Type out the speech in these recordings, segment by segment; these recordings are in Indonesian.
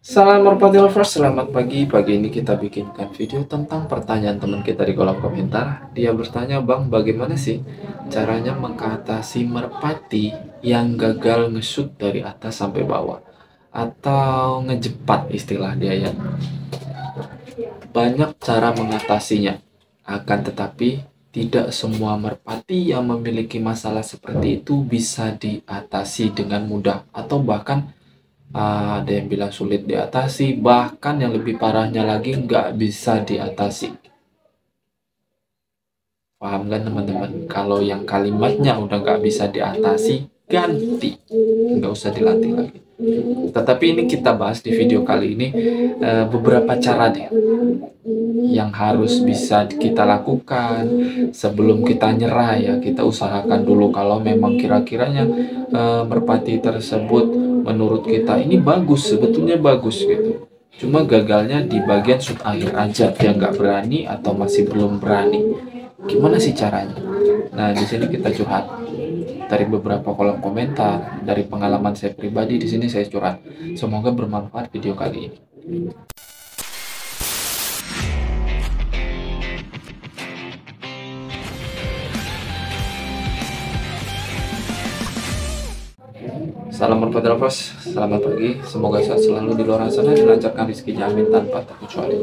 Salam merpati lovers, selamat pagi. Pagi ini kita bikinkan video tentang pertanyaan teman kita di kolom komentar. Dia bertanya, Bang, bagaimana sih caranya mengatasi merpati yang gagal nge-shoot dari atas sampai bawah? Atau ngejepat istilah dia ya. Banyak cara mengatasinya, akan tetapi tidak semua merpati yang memiliki masalah seperti itu bisa diatasi dengan mudah, atau bahkan ada yang bilang sulit diatasi, bahkan yang lebih parahnya lagi nggak bisa diatasi. Paham kan teman-teman? Kalau yang kalimatnya udah nggak bisa diatasi, ganti. Nggak usah dilatih lagi. Tetapi ini kita bahas di video kali ini beberapa cara deh yang harus bisa kita lakukan sebelum kita nyerah ya. Kita usahakan dulu kalau memang kira-kiranya merpati tersebut menurut kita ini bagus, sebetulnya bagus gitu. Cuma gagalnya di bagian shoot akhir aja, dia nggak berani atau masih belum berani. Gimana sih caranya? Nah, di sini kita curhat dari beberapa kolom komentar, dari pengalaman saya pribadi di sini saya curhat. Semoga bermanfaat video kali ini. Salam merpati lovers, selamat pagi. Semoga sehat selalu di luar sana, dilancarkan rezekinya, amin tanpa terkecuali.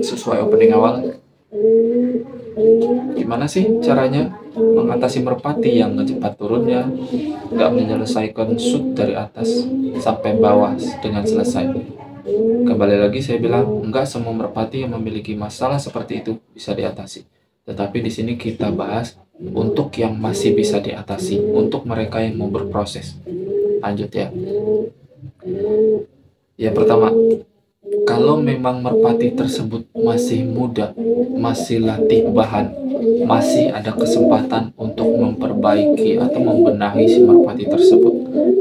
Sesuai opening awal, gimana sih caranya mengatasi merpati yang ngecepat turunnya, nggak menyelesaikan shoot dari atas sampai bawah dengan selesai? Kembali lagi saya bilang, nggak semua merpati yang memiliki masalah seperti itu bisa diatasi. Tetapi di sini kita bahas untuk yang masih bisa diatasi, untuk mereka yang mau berproses. Lanjut ya. Yang pertama, kalau memang merpati tersebut masih muda, masih latih bahan, masih ada kesempatan untuk memperbaiki atau membenahi si merpati tersebut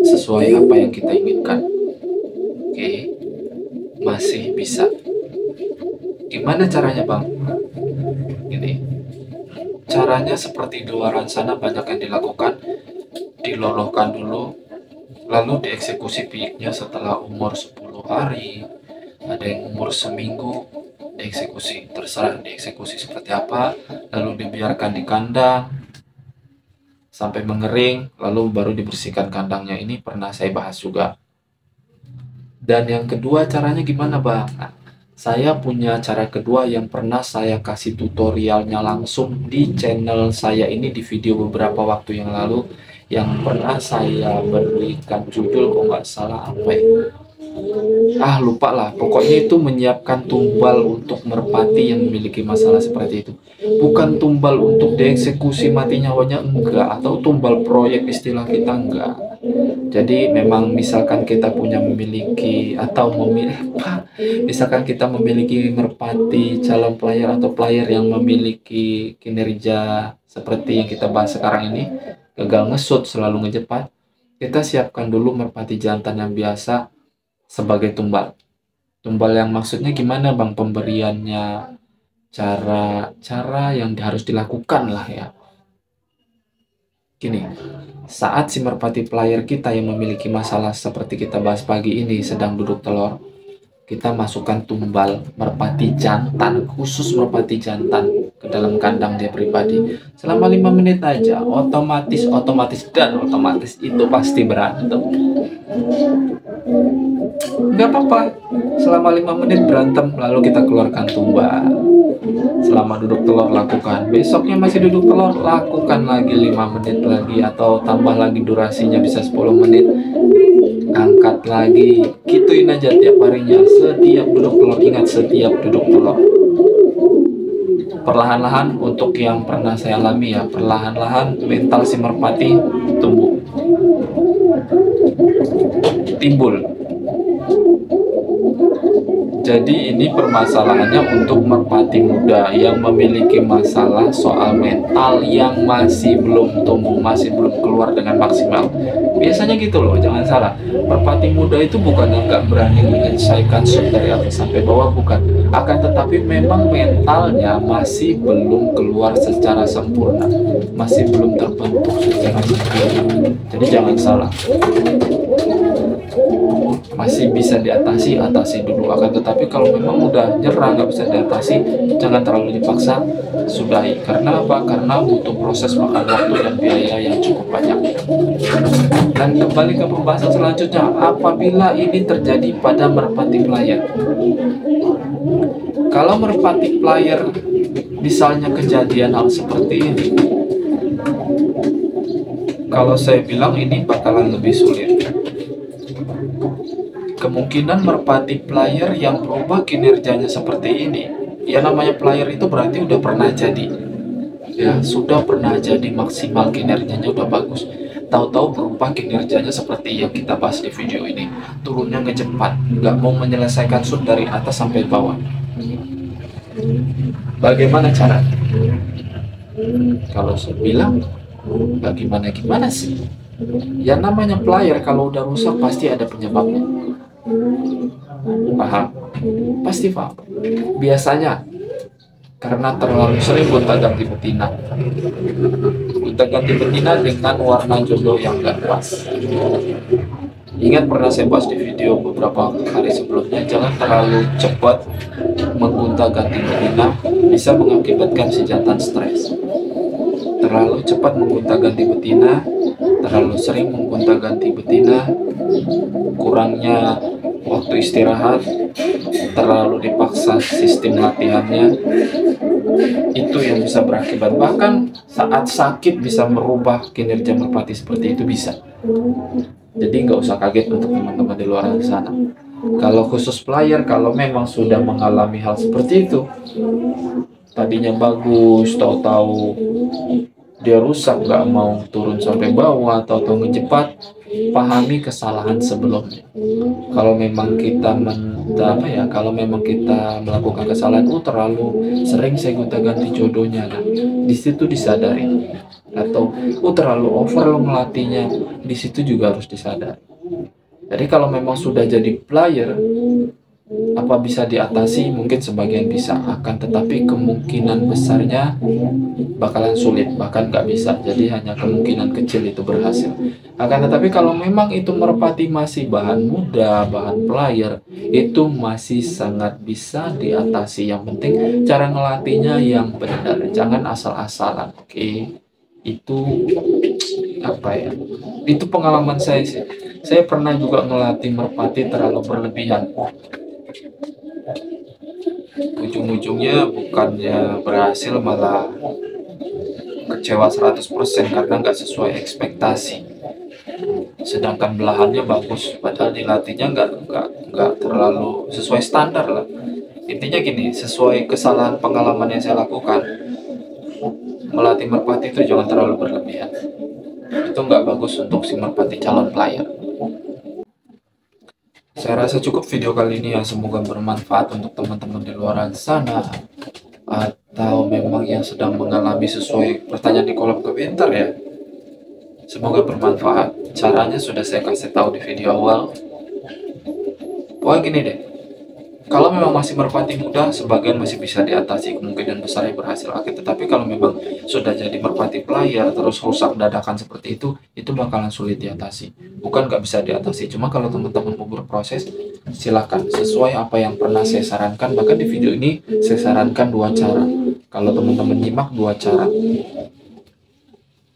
sesuai apa yang kita inginkan. Oke, masih bisa. Gimana caranya, Bang? Ini caranya seperti di luar sana banyak yang dilakukan, dilolohkan dulu, lalu dieksekusi piiknya setelah umur 10 hari, ada yang umur seminggu, dieksekusi, terserah dieksekusi seperti apa, lalu dibiarkan di kandang, sampai mengering, lalu baru dibersihkan kandangnya. Ini pernah saya bahas juga. Dan yang kedua caranya gimana, Bang? Nah, saya punya cara kedua yang pernah saya kasih tutorialnya langsung di channel saya ini di video beberapa waktu yang lalu, yang pernah saya berikan judul kok nggak salah apa ya, lupa lah, pokoknya itu menyiapkan tumbal untuk merpati yang memiliki masalah seperti itu. Bukan tumbal untuk dieksekusi mati nyawanya, enggak, atau tumbal proyek istilah kita, enggak. Jadi memang misalkan kita memiliki atau misalkan kita memiliki merpati calon player atau player yang memiliki kinerja seperti yang kita bahas sekarang ini, gagal nge-shoot, selalu ngejepat, kita siapkan dulu merpati jantan yang biasa sebagai tumbal. Tumbal yang maksudnya gimana, Bang, pemberiannya, cara yang harus dilakukan lah ya. Gini, saat si merpati player kita yang memiliki masalah seperti kita bahas pagi ini sedang duduk telur, kita masukkan tumbal merpati jantan, khusus merpati jantan, ke dalam kandang dia pribadi selama 5 menit aja. Otomatis itu pasti berantem. Nggak apa-apa, selama 5 menit berantem, lalu kita keluarkan tumbal. Selama duduk telur lakukan, besoknya masih duduk telur, lakukan lagi 5 menit lagi, atau tambah lagi durasinya bisa 10 menit, angkat lagi, gituin aja tiap harinya. Setiap duduk telur, ingat, setiap duduk telur. Perlahan-lahan, untuk yang pernah saya alami ya, perlahan-lahan mental si merpati tumbuh, timbul. Jadi ini permasalahannya untuk merpati muda yang memiliki masalah soal mental yang masih belum tumbuh, masih belum keluar dengan maksimal. Biasanya gitu loh, jangan salah. Merpati muda itu bukan nggak berani menyelesaikan shoot dari atas sampai bawah, bukan. Akan tetapi memang mentalnya masih belum keluar secara sempurna, masih belum terbentuk secara sempurna. Jadi jangan salah. masih bisa diatasi, atasi dulu. Akan tetapi kalau memang udah nyerah, nggak bisa diatasi, jangan terlalu dipaksa, sudahi. Karena apa? Karena butuh proses, makan waktu dan biaya yang cukup banyak. Dan kembali ke pembahasan selanjutnya, apabila ini terjadi pada merpati player. Kalau merpati player misalnya kejadian hal seperti ini, kalau saya bilang ini bakalan lebih sulit. Kemungkinan merpati player yang berubah kinerjanya seperti ini, ya namanya player itu berarti udah pernah jadi, ya sudah pernah jadi maksimal, kinerjanya udah bagus. Tahu-tahu berubah kinerjanya seperti yang kita bahas di video ini, turunnya ngecepat, nggak mau menyelesaikan shoot dari atas sampai bawah. Bagaimana cara? Kalau saya bilang gimana sih? Ya namanya player kalau udah rusak pasti ada penyebabnya. Paham? Pasti paham. Biasanya karena terlalu sering gonta-ganti betina. Gonta-ganti betina dengan warna jodoh yang gak pas. Ingat pernah saya bahas di video beberapa hari sebelumnya, jangan terlalu cepat menggonta-ganti betina, bisa mengakibatkan si jantan stres. Terlalu cepat menggonta-ganti betina, terlalu sering menggonta-ganti betina, kurangnya waktu istirahat, terlalu dipaksa sistem latihannya, itu yang bisa berakibat. Bahkan saat sakit bisa merubah kinerja merpati seperti itu, bisa. Jadi nggak usah kaget untuk teman-teman di luar sana. Kalau khusus player, kalau memang sudah mengalami hal seperti itu, tadinya bagus, tahu-tahu dia rusak, nggak mau turun sampai bawah, tahu-tahu ngecepat, pahami kesalahan sebelumnya. Kalau memang kita kalau memang kita melakukan kesalahan, terlalu sering saya gonta-ganti jodohnya, nah di situ disadari. Atau terlalu over lo melatihnya, di situ juga harus disadari. Jadi kalau memang sudah jadi player, apa bisa diatasi? Mungkin sebagian bisa, akan tetapi kemungkinan besarnya bakalan sulit, bahkan nggak bisa. Jadi hanya kemungkinan kecil itu berhasil. Akan tetapi kalau memang itu merpati masih bahan muda, bahan player, itu masih sangat bisa diatasi. Yang penting cara ngelatihnya yang benar, jangan asal-asalan. Oke? Itu itu pengalaman saya sih. Saya pernah juga ngelatih merpati terlalu berlebihan, ujung-ujungnya bukannya berhasil, malah kecewa 100% karena nggak sesuai ekspektasi. Sedangkan belahannya bagus, padahal dilatihnya nggak terlalu sesuai standar lah. Intinya gini, sesuai kesalahan pengalaman yang saya lakukan, melatih merpati itu jangan terlalu berlebihan. Itu nggak bagus untuk si merpati calon player. Saya rasa cukup video kali ini ya, semoga bermanfaat untuk teman-teman di luar sana, atau memang yang sedang mengalami sesuai pertanyaan di kolom komentar ya. Semoga bermanfaat. Caranya sudah saya kasih tahu di video awal. Pokoknya gini deh, kalau memang masih merpati muda, sebagian masih bisa diatasi, kemungkinan besarnya berhasil. Tetapi kalau memang sudah jadi merpati player, terus rusak dadakan seperti itu bakalan sulit diatasi. Bukan nggak bisa diatasi, cuma kalau teman-teman mau berproses, silakan sesuai apa yang pernah saya sarankan. Bahkan di video ini saya sarankan 2 cara. Kalau teman-teman nyimak 2 cara.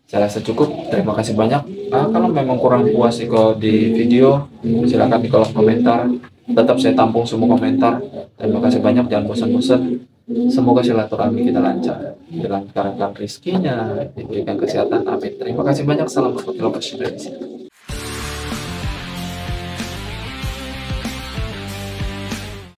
Saya rasa cukup. Terima kasih banyak. Kalau memang kurang puas di video, silakan di kolom komentar. Tetap saya tampung semua komentar. Terima kasih banyak, jangan bosan-bosan. Semoga silaturahmi kita lancar, dilancarkan rezekinya, diberikan kesehatan, amin. Terima kasih banyak. Salam warahmatullahi wabarakatuh.